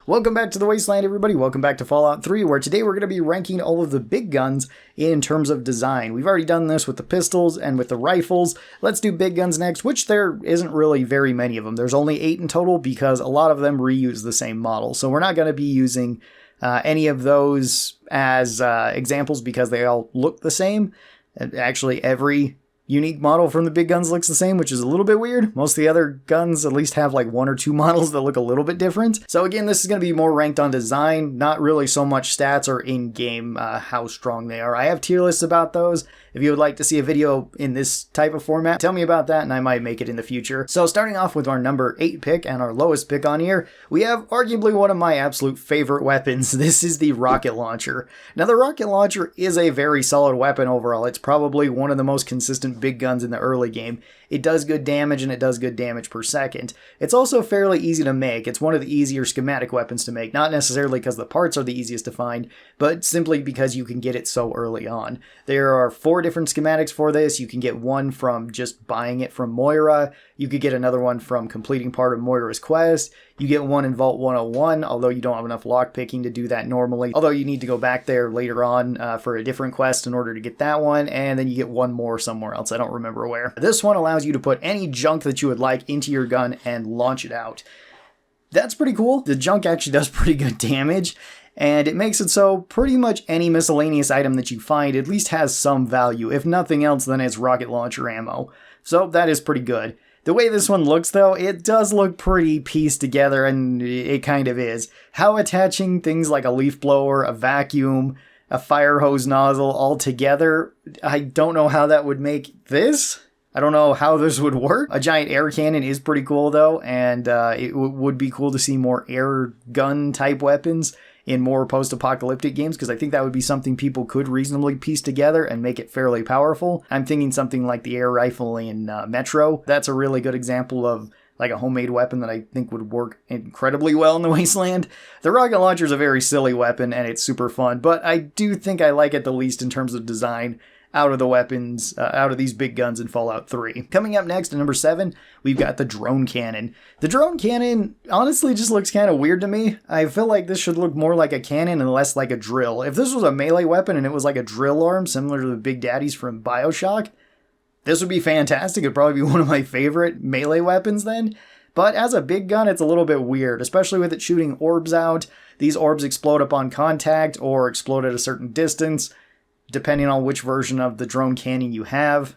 Welcome back to the Wasteland, everybody. Welcome back to Fallout 3, where today we're going to be ranking all of the big guns in terms of design. We've already done this with the pistols and with the rifles. Let's do big guns next, which there isn't really very many of them. There's only 8 in total because a lot of them reuse the same model. So we're not going to be using any of those as examples because they all look the same. Actually, every unique model from the big guns looks the same, which is a little bit weird. Most of the other guns at least have like 1 or 2 models that look a little bit different. So again, this is going to be more ranked on design, not really so much stats or in-game how strong they are. I have tier lists about those. If you would like to see a video in this type of format, tell me about that and I might make it in the future. So starting off with our number 8 pick and our lowest pick on here, we have arguably one of my absolute favorite weapons. This is the rocket launcher. Now the rocket launcher is a very solid weapon overall. It's probably one of the most consistent big guns in the early game. It does good damage and it does good damage per second. It's also fairly easy to make. It's one of the easier schematic weapons to make, not necessarily because the parts are the easiest to find, but simply because you can get it so early on. There are 4 different schematics for this. You can get one from just buying it from Moira. You could get another one from completing part of Moira's quest. You get one in Vault 101, although you don't have enough lockpicking to do that normally. Although you need to go back there later on for a different quest in order to get that one, and then you get one more somewhere else. I don't remember where. This one allows you to put any junk that you would like into your gun and launch it out. That's pretty cool. The junk actually does pretty good damage, and it makes it so pretty much any miscellaneous item that you find at least has some value. If nothing else, then it's rocket launcher ammo. So that is pretty good. The way this one looks, though, it does look pretty pieced together, and it kind of is. How attaching things like a leaf blower, a vacuum, a fire hose nozzle all together, I don't know how that would make this. I don't know how this would work. A giant air cannon is pretty cool, though, and it would be cool to see more air gun type weapons in more post-apocalyptic games, because I think that would be something people could reasonably piece together and make it fairly powerful. I'm thinking something like the air rifle in Metro. That's a really good example of like a homemade weapon that I think would work incredibly well in the Wasteland. The rocket launcher is a very silly weapon, and it's super fun, but I do think I like it the least in terms of design out of the weapons, out of these big guns in Fallout 3. Coming up next, at number 7, we've got the drone cannon. The drone cannon honestly just looks kind of weird to me. I feel like this should look more like a cannon and less like a drill. If this was a melee weapon and it was like a drill arm, similar to the Big Daddies from BioShock, this would be fantastic. It'd probably be one of my favorite melee weapons then. But as a big gun, it's a little bit weird, especially with it shooting orbs out. These orbs explode upon contact or explode at a certain distance, depending on which version of the drone cannon you have.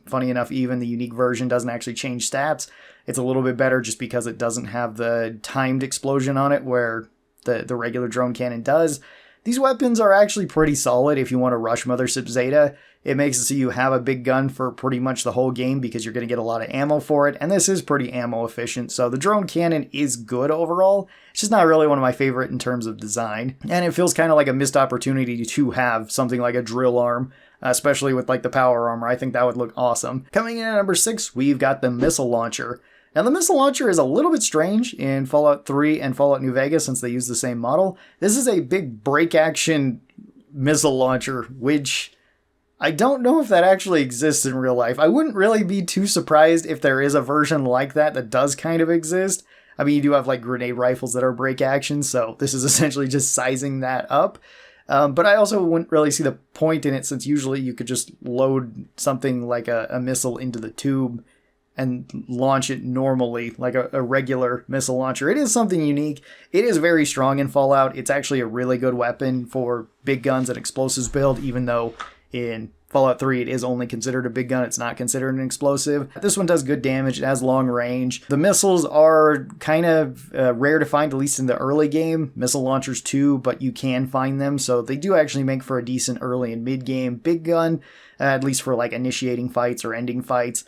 Funny enough, even the unique version doesn't actually change stats. It's a little bit better just because it doesn't have the timed explosion on it where the regular drone cannon does. These weapons are actually pretty solid if you want to rush Mothership Zeta. It makes it so you have a big gun for pretty much the whole game because you're going to get a lot of ammo for it, and this is pretty ammo efficient, so the drone cannon is good overall. It's just not really one of my favorite in terms of design, and it feels kind of like a missed opportunity to have something like a drill arm, especially with like the power armor. I think that would look awesome. Coming in at number 6, we've got the missile launcher. Now the missile launcher is a little bit strange in Fallout 3 and Fallout New Vegas since they use the same model. This is a big break action missile launcher, which I don't know if that actually exists in real life. I wouldn't really be too surprised if there is a version like that does kind of exist. I mean, you do have like grenade rifles that are break action, so this is essentially just sizing that up. But I also wouldn't really see the point in it since usually you could just load something like a missile into the tube and launch it normally, like a regular missile launcher. It is something unique. It is very strong in Fallout. It's actually a really good weapon for big guns and explosives build, even though in Fallout 3 it is only considered a big gun. It's not considered an explosive. This one does good damage. It has long range. The missiles are kind of rare to find, at least in the early game. Missile launchers too, but you can find them, so they do actually make for a decent early and mid-game big gun, at least for like initiating fights or ending fights.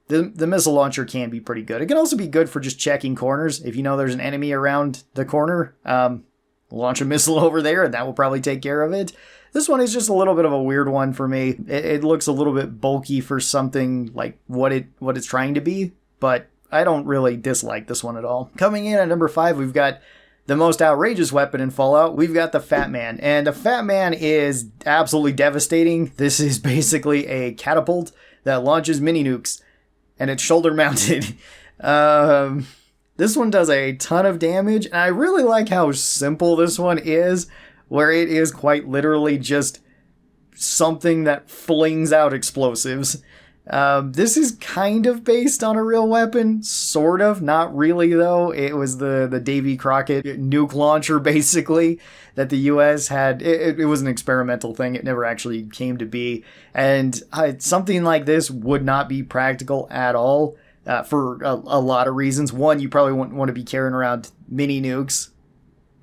The missile launcher can be pretty good. It can also be good for just checking corners. If you know there's an enemy around the corner, launch a missile over there and that will probably take care of it. This one is just a little bit of a weird one for me. It looks a little bit bulky for something like what it's trying to be, but I don't really dislike this one at all. Coming in at number 5, we've got the most outrageous weapon in Fallout. We've got the Fat Man, and the Fat Man is absolutely devastating. This is basically a catapult that launches mini nukes, and it's shoulder mounted. This one does a ton of damage, and I really like how simple this one is, where it is quite literally just something that flings out explosives. This is kind of based on a real weapon, sort of, not really though. It was the Davy Crockett nuke launcher, basically, that the US had. It was an experimental thing, it never actually came to be, and something like this would not be practical at all, for a lot of reasons. One, you probably wouldn't want to be carrying around mini nukes.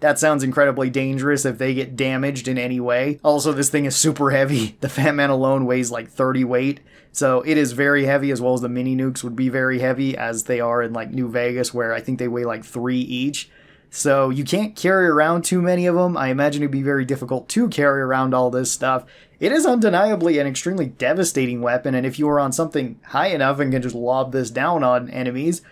That sounds incredibly dangerous if they get damaged in any way. Also, this thing is super heavy. The Fat Man alone weighs like 30 weight. So it is very heavy, as well as the mini nukes would be very heavy, as they are in like New Vegas, where I think they weigh like 3 each. So you can't carry around too many of them. I imagine it'd be very difficult to carry around all this stuff. It is undeniably an extremely devastating weapon, and if you are on something high enough and can just lob this down on enemies,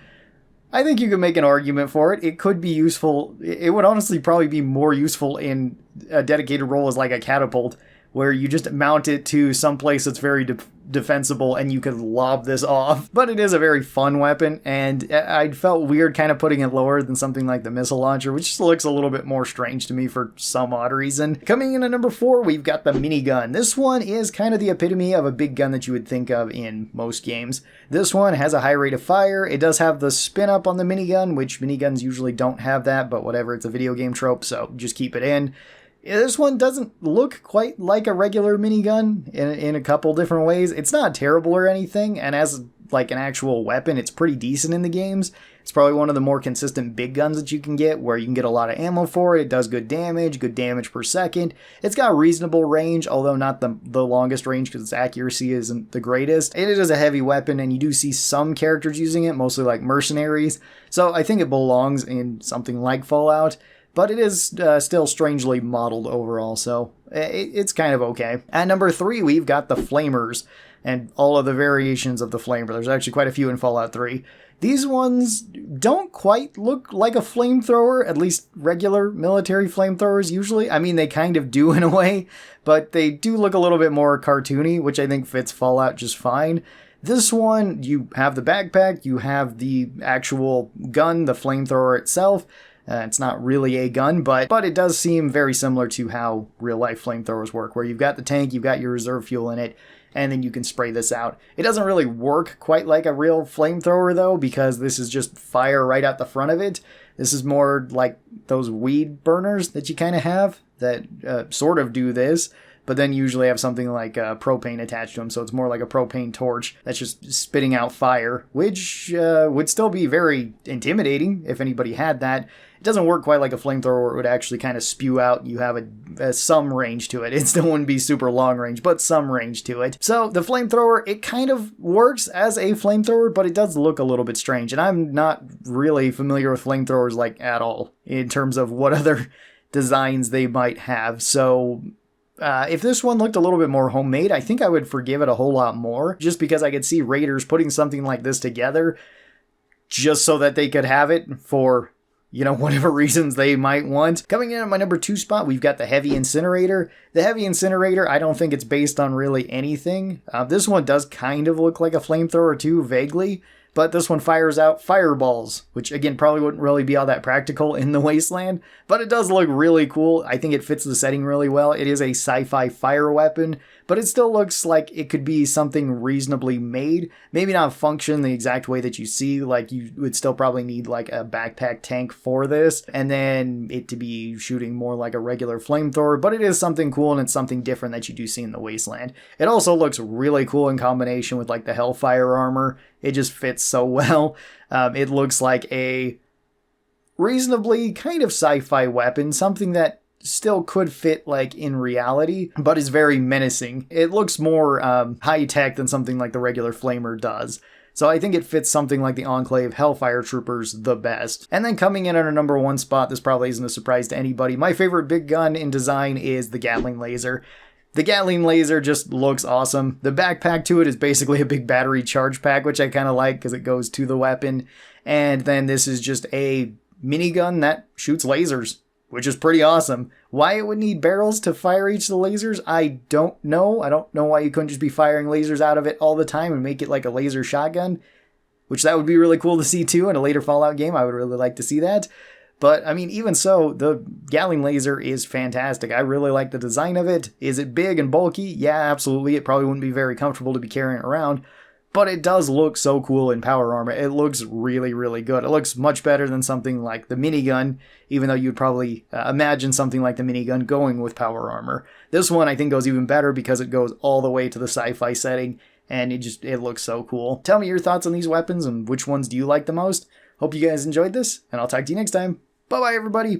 I think you could make an argument for it. It could be useful. It would honestly probably be more useful in a dedicated role as like a catapult, where you just mount it to some place that's very defensible and you could lob this off. But it is a very fun weapon, and I felt weird kind of putting it lower than something like the missile launcher, which just looks a little bit more strange to me for some odd reason. Coming in at number 4, we've got the minigun. This one is kind of the epitome of a big gun that you would think of in most games. This one has a high rate of fire. It does have the spin up on the minigun, which miniguns usually don't have that, but whatever, it's a video game trope, so just keep it in. This one doesn't look quite like a regular minigun in a couple different ways. It's not terrible or anything, and as like an actual weapon, it's pretty decent in the games. It's probably one of the more consistent big guns that you can get, where you can get a lot of ammo for it. It does good damage per second. It's got reasonable range, although not the longest range because its accuracy isn't the greatest. It is a heavy weapon, and you do see some characters using it, mostly like mercenaries. So I think it belongs in something like Fallout. But it is still strangely modeled overall, so it's kind of okay. At number 3, we've got the flamers, and all of the variations of the flamer. There's actually quite a few in Fallout 3. These ones don't quite look like a flamethrower, at least regular military flamethrowers usually. I mean, they kind of do in a way, but they do look a little bit more cartoony, which I think fits Fallout just fine. This one, you have the backpack, you have the actual gun, the flamethrower itself. It's not really a gun, but it does seem very similar to how real-life flamethrowers work, where you've got the tank, you've got your reserve fuel in it, and then you can spray this out. It doesn't really work quite like a real flamethrower, though, because this is just fire right out the front of it. This is more like those weed burners that you kind of have that sort of do this, but then usually have something like propane attached to them, so it's more like a propane torch that's just spitting out fire, which would still be very intimidating if anybody had that. It doesn't work quite like a flamethrower where it would actually kind of spew out. You have some range to it. It still wouldn't be super long range, but some range to it. So the flamethrower, it kind of works as a flamethrower, but it does look a little bit strange. And I'm not really familiar with flamethrowers like at all in terms of what other designs they might have. So if this one looked a little bit more homemade, I think I would forgive it a whole lot more, just because I could see Raiders putting something like this together just so that they could have it for, you know, whatever reasons they might want. Coming in at my number 2 spot, we've got the heavy incinerator. The heavy incinerator, I don't think it's based on really anything. This one does kind of look like a flamethrower too, vaguely. But this one fires out fireballs, which again probably wouldn't really be all that practical in the wasteland, but it does look really cool. I think it fits the setting really well. It is a sci-fi fire weapon, but it still looks like it could be something reasonably made. Maybe not function the exact way that you see, like you would still probably need like a backpack tank for this, and then it to be shooting more like a regular flamethrower, but it is something cool and it's something different that you do see in the wasteland. It also looks really cool in combination with like the Hellfire armor. It just fits so well. It looks like a reasonably kind of sci-fi weapon, something that still could fit like in reality, but is very menacing. It looks more high-tech than something like the regular flamer does. So I think it fits something like the Enclave Hellfire Troopers the best. And then coming in at our number 1 spot, this probably isn't a surprise to anybody. My favorite big gun in design is the Gatling laser. The Gatling laser just looks awesome. The backpack to it is basically a big battery charge pack, which I kind of like because it goes to the weapon. And then this is just a minigun that shoots lasers, which is pretty awesome. Why it would need barrels to fire each of the lasers, I don't know. I don't know why you couldn't just be firing lasers out of it all the time and make it like a laser shotgun. which that would be really cool to see too in a later Fallout game. I would really like to see that. But, I mean, even so, the Gatling laser is fantastic. I really like the design of it. Is it big and bulky? Yeah, absolutely. It probably wouldn't be very comfortable to be carrying it around. But it does look so cool in power armor. It looks really, really good. It looks much better than something like the minigun, even though you'd probably imagine something like the minigun going with power armor. This one, I think, goes even better because it goes all the way to the sci-fi setting, and it looks so cool. Tell me your thoughts on these weapons and which ones do you like the most. Hope you guys enjoyed this, and I'll talk to you next time. Bye-bye, everybody!